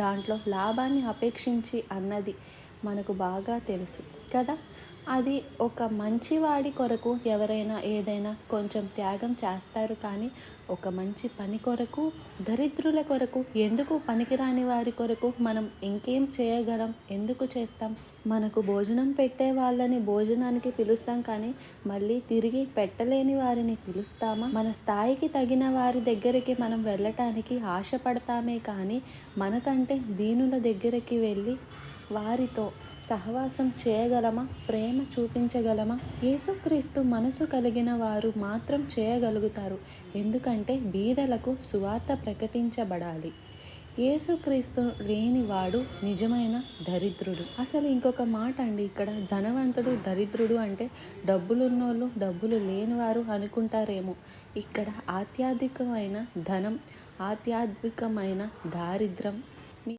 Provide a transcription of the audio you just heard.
దాంట్లో లాభాన్ని అపేక్షించి అన్నది మనకు బాగా తెలుసు కదా. అది ఒక మంచివాడి కొరకు ఎవరైనా ఏదైనా కొంచెం త్యాగం చేస్తారు, కానీ ఒక మంచి పని కొరకు, దరిద్రుల కొరకు, ఎందుకు పనికిరాని వారి కొరకు మనం ఇంకేం చేయగలం, ఎందుకు చేస్తాం? మనకు భోజనం పెట్టే వాళ్ళని భోజనానికి పిలుస్తాం, కానీ మళ్ళీ తిరిగి పెట్టలేని వారిని పిలుస్తామా? మన స్థాయికి తగిన వారి దగ్గరికి మనం వెళ్ళటానికి ఆశపడతామే, కానీ మనకంటే దీనుల దగ్గరికి వెళ్ళి వారితో సహవాసం చేయగలమా? ప్రేమ చూపించగలమా? యేసుక్రీస్తు మనసు కలిగిన వారు మాత్రం చేయగలుగుతారు. ఎందుకంటే బీదలకు సువార్త ప్రకటించబడాలి. యేసుక్రీస్తు లేనివాడు నిజమైన దరిద్రుడు. అసలు ఇంకొక మాట అండి, ఇక్కడ ధనవంతుడు దరిద్రుడు అంటే డబ్బులున్నోళ్ళు డబ్బులు లేనివారు అనుకుంటారేమో. ఇక్కడ ఆధ్యాత్మికమైన ధనం, ఆధ్యాత్మికమైన దారిద్రం